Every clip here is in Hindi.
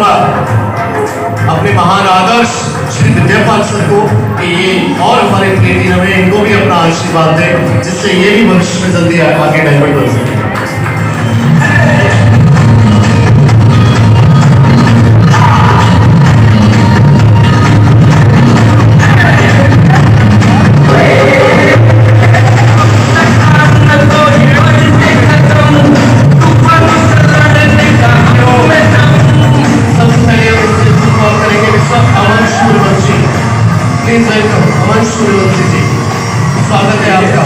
चाहूंगा अपने महान आदर्श श्री विद्यापाल सर को कि ये और हमारे प्लेटिनम में इनको भी अपना आशीर्वाद दें, जिससे ये भी भविष्य में जल्दी आगे डायवर्ट बन सके। अमन सूर्यवंशी जी, स्वागत है आपका।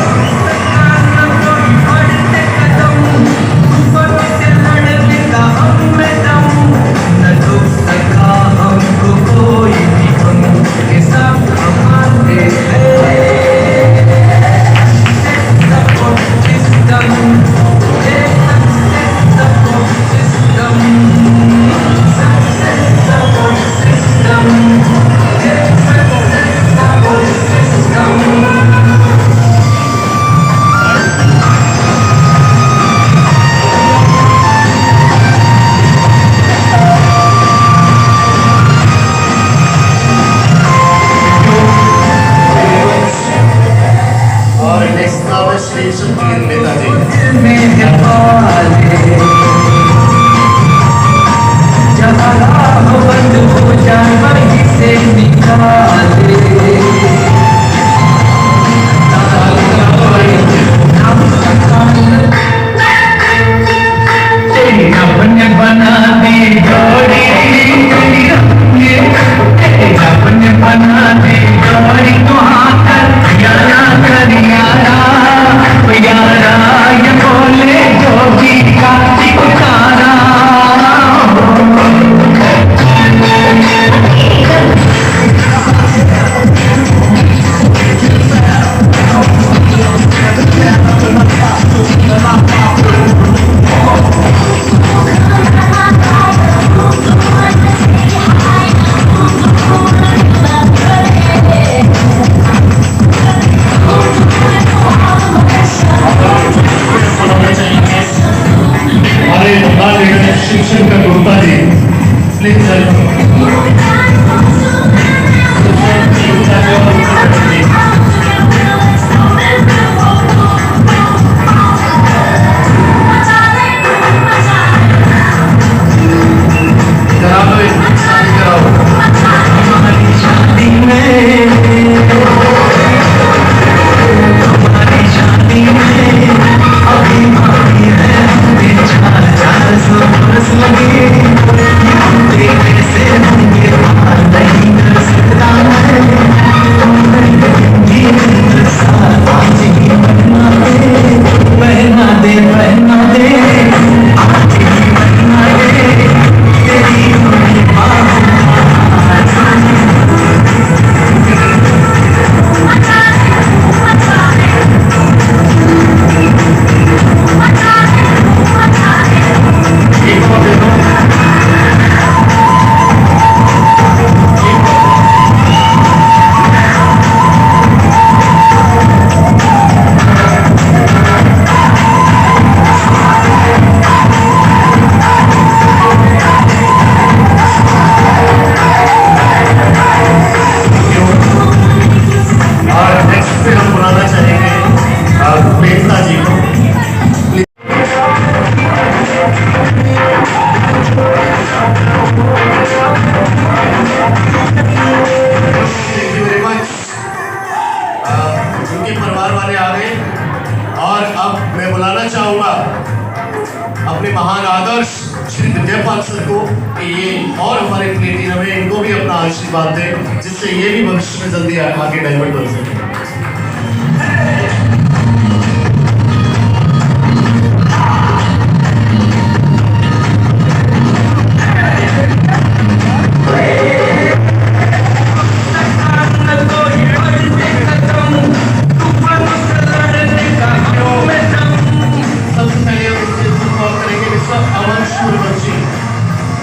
अपने महान आदर्श श्री विद्यापाल सर को कि ये और हमारे प्लेटिनम में इनको भी अपना आशीर्वाद दें, जिससे ये भी भविष्य में जल्दी आगे डायवर्ट बन सके।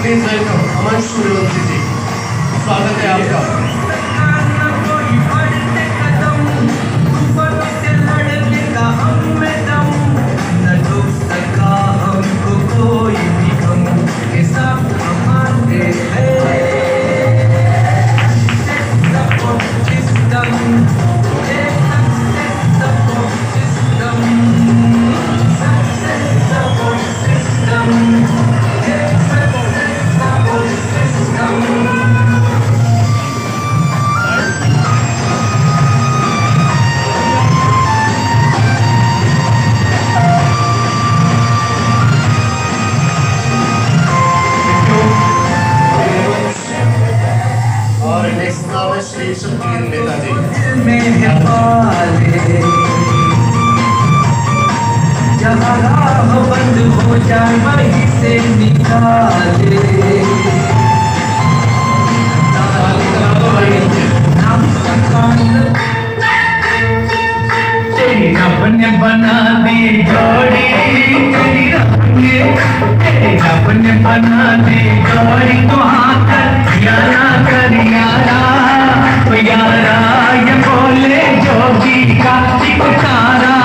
प्लीज वेलकम अमन सूर्यवंशी जी, स्वागत है आपका। कोई भी हम के साथ हमारे श्री शमशीर मेहता जी। जहाँ राह बंद हो जाए वहीं से निकाले। तेरी रब ने बना दी जोड़ी, तेरी रब ने बना दी जोड़ी, तो हाँ कर यारा कर यारा, तो यारा ये बोले जोगी का पुकारा।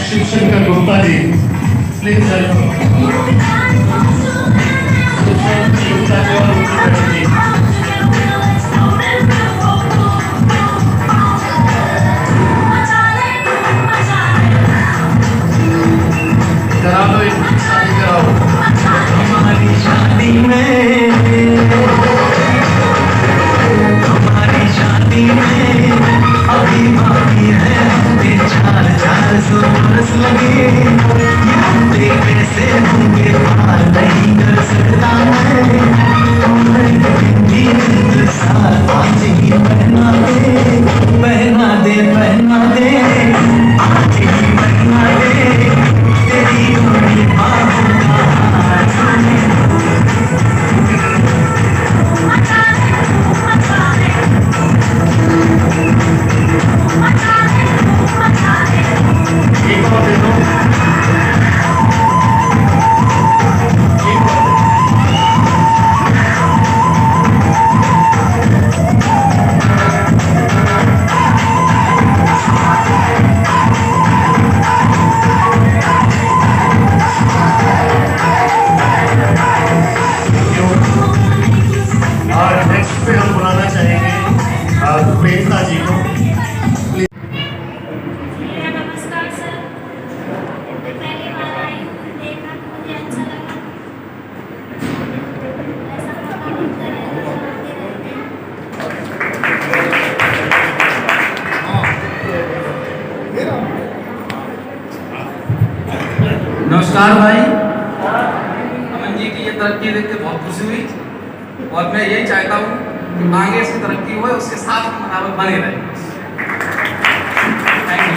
शिवशंकर गुप्ता जी, प्लीज करा दो, शादी कराओ। हमारी शादी में, हमारी शादी में अभी बाकी है हमने 400 बरस लगे। ये कैसे होंगे पार नहीं कर सकता मैं, साथ आज ही पहना दे, पहना दे, पहना दे, आज ही पहना दे तेरी गोरी बाहों का हाथ। मेहता जी को। नमस्कार सर, मैं पहली बार आई हूँ, देखा तो मुझे अच्छा लगा। ऐसा मौका मिलता रहे तो आते रहते हैं। नमस्कार भाई, अमन जी की ये तरक्की देख के बहुत खुशी हुई और मैं यही चाहता हूँ कि आगे इसकी तरक्की हो, उसके साथ हम बराबर बने रहें। Thank you.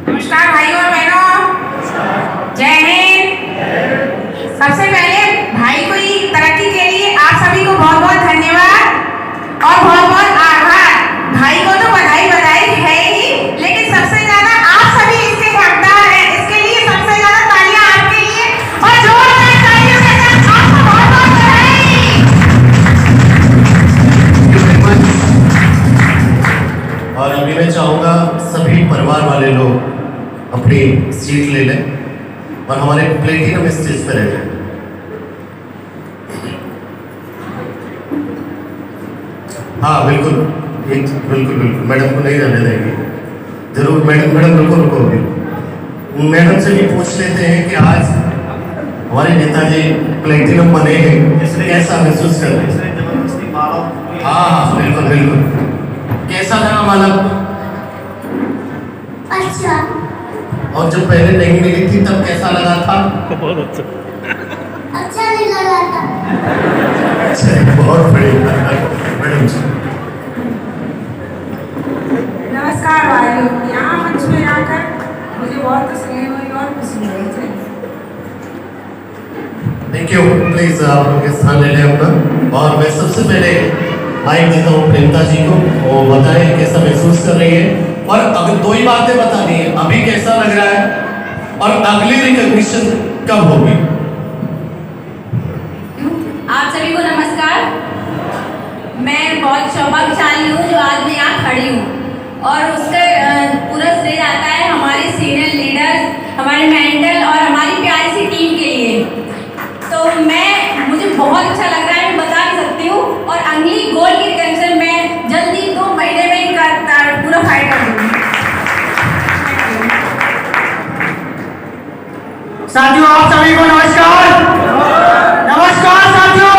नमस्कार भाइयों और बहनों, जय हिंद। सबसे पहले भाई को ही तरक्की के लिए आप सभी को बहुत बहुत धन्यवाद और बहुत बहुत आभार। भाई को तो बधाई बधाई है ही, लेकिन सबसे ज्यादा आप सभी इसके हकदार हैं। इसके लिए सबसे ज्यादा तालियां आपके लिए और जोरदार तालियों के साथ आपको बहुत बहुत बधाई। और अभी मैं चाहूँगा सभी परिवार वाले लोग अपनी सीट ले लें और हमारे प्लेटिनम स्टेज पर रह जाएं। हाँ बिल्कुल, बिल्कुल बिल्कुल मैडम को नहीं रहने देंगे, जरूर मैडम। मैडम रुको अभी, मैडम से भी पूछ लेते हैं कि आज हमारे नेताजी प्लेटिनम बने हैं, कैसा महसूस कर रहे हैं? हाँ बिल्कुल बिल्कुल। कैसा लगा मालूम? अच्छा। और जब पहले नहीं मिली थी तब कैसा लगा था? अच्छा नहीं लगा था। अच्छा, बहुत बढ़िया मैडम जी। नमस्कार भाइयों, यहाँ मंच में आकर मुझे बहुत तसल्ली हुई और खुशी हुई। Thank you. प्लीज आप लोग स्थान ले लें अपना। और मैं सबसे पहले माइक देता हूँ प्रेमता जी को, वो बताएं कैसा महसूस कर रही है और अगर दो ही बातें बतानी है, अभी कैसा लग रहा है और अगली रिकॉग्निशन कब होगी? आप सभी को नमस्कार। मैं बहुत सौभाग्यशाली हूँ जो आज मैं यहाँ खड़ी हूँ और उसका पूरा श्रेय आता है हमारे सीनियर लीडर्स, हमारे मेंटर और हमारी प्यारी सी टीम के लिए, साथियों आप सभी को नमस्कार। नमस्कार साथियों,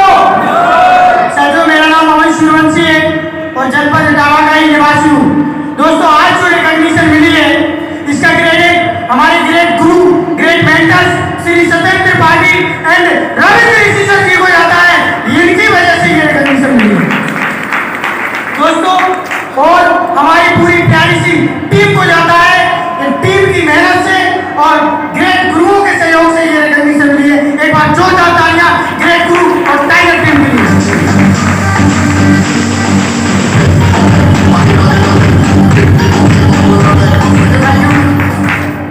मेरा नाम अमन सूर्यवंशी है और जनपद इटावा का ही निवासी हूँ। दोस्तों आज जो रिकॉग्निशन मिली है इसका क्रेडिट हमारे great guru, great mentors Shri Satyendra Tripathi and Ravindra Rishi sir ji को जाता है। इनकी वजह से ये रिकॉग्निशन मिली है दोस्तों, और हमारी पूरी प्यारी सी टीम को जाता है। टीम की मेहनत से और ग्रेट गुरुओं के सहयोग से ये रिकॉग्निशन मिली है। एक बार जोरदार तालियां ग्रेट गुरु और टाइगर टीम के लिए।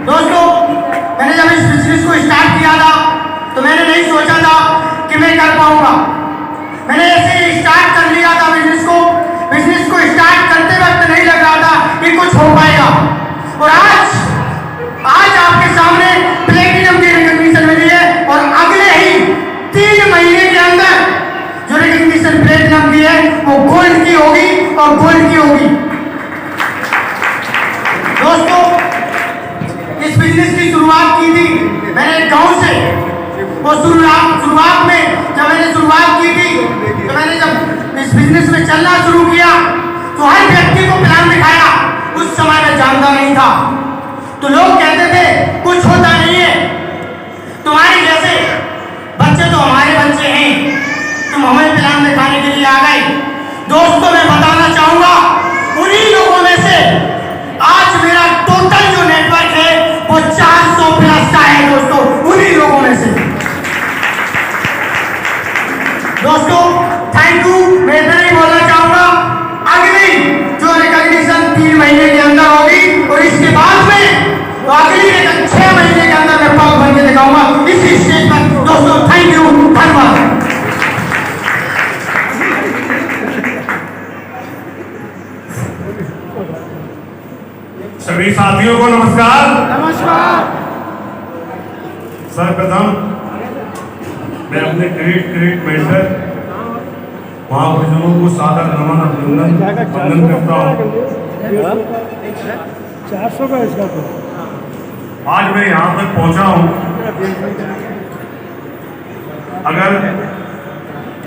दोस्तों मैंने जब इस बिजनेस को स्टार्ट किया था तो मैंने नहीं सोचा था कि मैं कर पाऊंगा। मैंने ऐसे ही स्टार्ट कर लिया था बिजनेस को स्टार्ट करते वक्त नहीं लग रहा था कि कुछ हो पाएगा। और आज आपके सामने प्लेटिनम की रिकॉग्निशन मिली है और अगले ही 3 महीने के अंदर जो रिकॉग्निशन प्लेटिनम की है वो गोल्ड की होगी और गोल्ड की होगी। दोस्तों इस बिजनेस की शुरुआत की थी मैंने एक गांव से। वो शुरुआत में जब मैंने शुरुआत की थी तो मैंने जब इस बिजनेस में चलना शुरू किया तो हर व्यक्ति को प्लान दिखाया। उस समय मैं जानता नहीं था तो लोग कहते थे कुछ होता नहीं है, तुम्हारे जैसे बच्चे तो हमारे बच्चे हैं, तुम हमें प्लान दिखाने के लिए आ गए। दोस्तों मैं बताना चाहूंगा उन्हीं लोगों में से आज मेरा टोटल जो नेटवर्क है वो 400 प्लस का है। दोस्तों उन्हीं लोगों में से। दोस्तों थैंक यू। मैं इतना ही बोलना चाहूंगा अगली जो रिकॉग्निशन 3 महीने के अंदर होगी और इसके बाद में तो अगली 6 महीने के अंदर मैं पग बन के दिखाऊंगा इसी स्टेज पर। दोस्तों थैंक यू, धन्यवाद। सभी साथियों को नमस्कार। सर्वप्रथम मैं अपने ग्रेट मेंटर महापुरुषों को सादर नमन अभिनंदन करता हूँ। 400 का इसका तो आज मैं यहाँ तक पहुँचा हूँ, अगर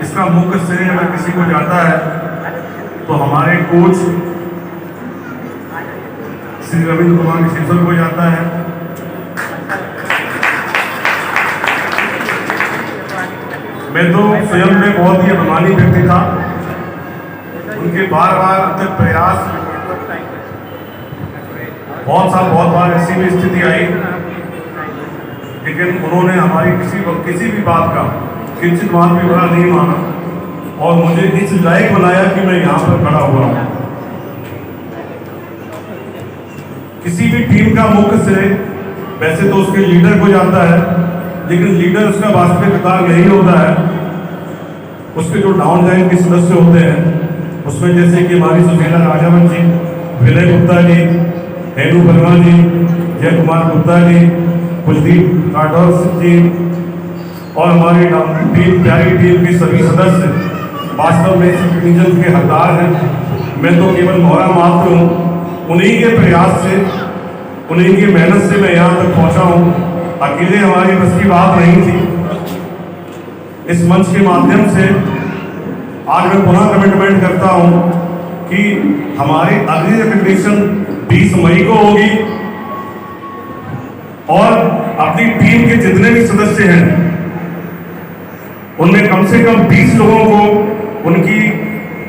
इसका मुख्य श्रेय अगर किसी को जाता है तो हमारे कोच श्री रविंद्र कुमार ऋषि को जाता है। मैं तो स्वयं में बहुत ही अभिमानी व्यक्ति था। उनके बार बार प्रयास, बहुत बार ऐसी भी स्थिति आई लेकिन उन्होंने हमारी किसी भी बात का किंचित मात्र भी बुरा नहीं माना और मुझे इस लायक बनाया कि मैं यहाँ पर खड़ा हुआ हूँ। किसी भी टीम का मुख्य श्रेय वैसे तो उसके लीडर को जाता है, लेकिन लीडर उसका वास्तविक विकास नहीं होता है। उसके जो डाउन लाइन के सदस्य होते हैं उसमें जैसे कि हमारी सुशीला राजावन जी, विनय गुप्ता जी, हेनू वर्मा जी, जय कुमार गुप्ता जी, कुलदीप राठौर जी और हमारी टीम प्यारी टीम के सभी सदस्य वास्तव में इस रिकॉग्निशन के हकदार हैं। मैं तो केवल मोहरा मात्र हूँ। उन्हीं के प्रयास से, उन्हीं की मेहनत से मैं यहाँ तक पहुँचा हूँ। अकेले हमारी बस की बात नहीं थी। इस मंच के माध्यम से आज मैं पुनः कमिटमेंट करता हूँ कि हमारी अगली रिकॉग्निशन 20 मई को होगी और अपनी टीम के जितने भी सदस्य हैं उनमें कम से कम 20 लोगों को उनकी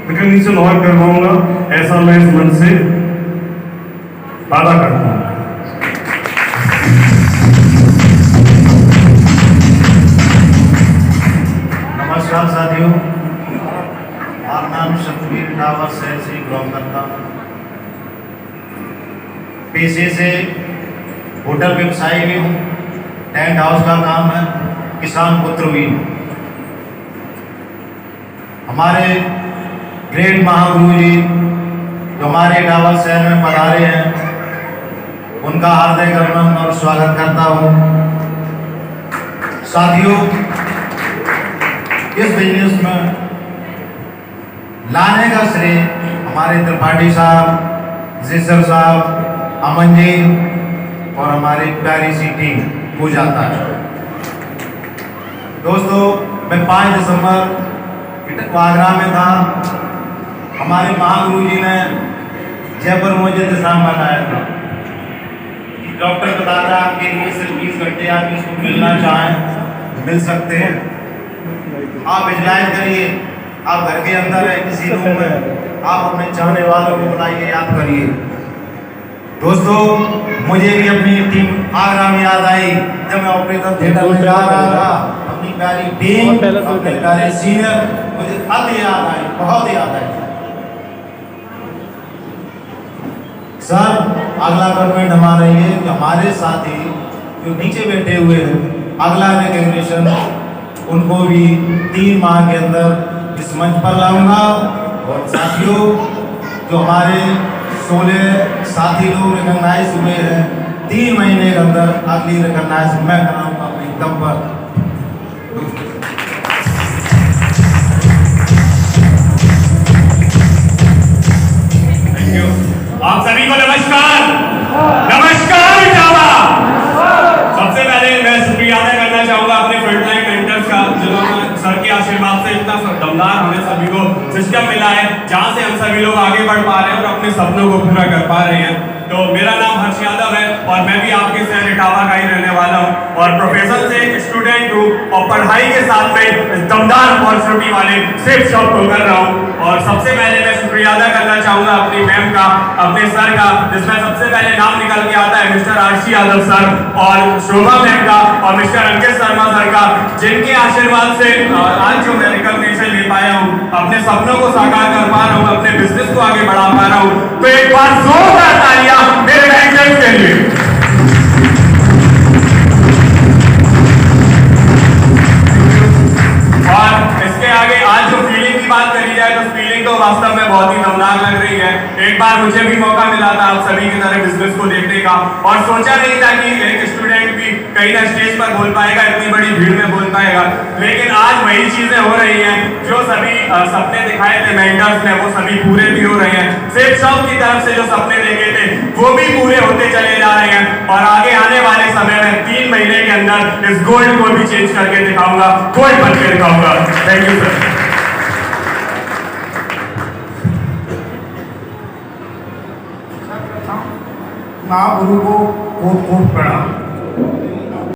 रिकॉग्निशन और करवाऊंगा, ऐसा मैं इस मंच से वादा करता हूँ। नमस्कार साथियों, हमारा नाम सतवीर डावर शहर से बिलोंग करता हूँ। पेशे से होटल व्यवसायी भी हूँ, टेंट हाउस का काम है, किसान पुत्र भी हूँ। हमारे ग्रेट महागुरु जी जो हमारे डावर शहर में पधारे हैं उनका हार्दिक अभिनंदन और स्वागत करता हूँ। साथियों इस बिजनेस में लाने का श्रेय हमारे त्रिपाठी साहब, जिसर साहब, अमन जी और हमारी प्यारी सी टीम हो जाता है। दोस्तों, मैं 5 दिसंबर आगरा में था। हमारे महागुरु जी ने जयपुर मुझे दिशा बनाया था। डॉक्टर बताता है कि 20 से 20 घंटे आप इसको मिलना चाहें मिल सकते हैं। आप विजुलाइज करिए, आप घर के अंदर है किसी रूम में, आप अपने चाहने वालों को बुलाइए, याद करिए। दोस्तों, मुझे भी अपनी टीम आगरा में याद आई जब मैं ऑपरेशन थिएटर में जा रहा था। अपनी प्यारी टीम, अपने प्यारे सीनियर, मुझे बहुत याद आई, बहुत याद आई। सर, अगला गवर्नमेंट हमारा ये कि हमारे साथी जो नीचे बैठे हुए हैं, अगला रिकग्निशन उनको भी 3 माह के अंदर इस मंच पर लाऊंगा। और साथियों, जो हमारे 16 साथी लोग रिकॉग्नाइज हुए हैं, 3 महीने के अंदर अगली रिकॉग्नाइज मैं कराऊंगा अपने दम पर। Thank you. आप सभी को नमस्कार। नमस्कार जावा। सबसे पहले मैं शुक्रिया अदा करना चाहूंगा अपने फ्रंटलाइन मेंटर्स का, जिन्होंने सर के आशीर्वाद से इतना दमदार हमें सभी को सिस्टम मिला है जहां से हम सभी लोग आगे बढ़ पा रहे हैं और अपने सपनों को पूरा कर पा रहे हैं। तो मेरा नाम हर्ष यादव है और मैं भी आपके शहर इटावा का ही रहने वाला हूँ और प्रोफेशन से एक स्टूडेंट हूँ और पढ़ाई के साथ में दमदार अपॉर्चुनिटी वाले सेफ शॉप को कर रहा हूँ। और सबसे पहले मैं शुक्रिया अदा करना चाहूंगा अपनी मैम का, अपने सर का, जिसमें सबसे पहले नाम निकल के आता है मिस्टर आरसी यादव सर और शोभा मैम का और मिस्टर अंकित शर्मा सर का, जिनके आशीर्वाद से आज जो मैं रिकॉग्निशन ले पाया हूँ, अपने सपनों को साकार कर पा रहा हूँ, अपने बिजनेस को आगे बढ़ा पा रहा हूँ। तो एक बार जोरदार तालियां मेरे मेंटर्स के लिए। और इसके आगे आज जो फीलिंग की बात करी जाए तो फीलिंग तो वास्तव में बहुत ही दमदार लग रही है। एक बार मुझे भी मौका मिला था आप सभी की तरह बिजनेस को देखने का और सोचा नहीं था कि एक स्टूडेंट भी कहीं ना स्टेज पर बोल पाएगा, इतनी बड़ी भीड़ में बोल पाएगा। लेकिन आज वही चीजें हो रही हैं जो सभी सपने दिखाए थे मेंटर्स ने, वो सभी पूरे भी हो रहे हैं। सेफ शॉप की तरफ से जो सपने देखे थे वो भी पूरे होते चले जा रहे हैं और आगे आने वाले समय में 3 महीने के अंदर इस गोल्ड को भी चेंज करके दिखाऊंगा, गोल्ड बन के दिखाऊंगा। Thank you sir. महागुरु को कोट कोट प्रणाम।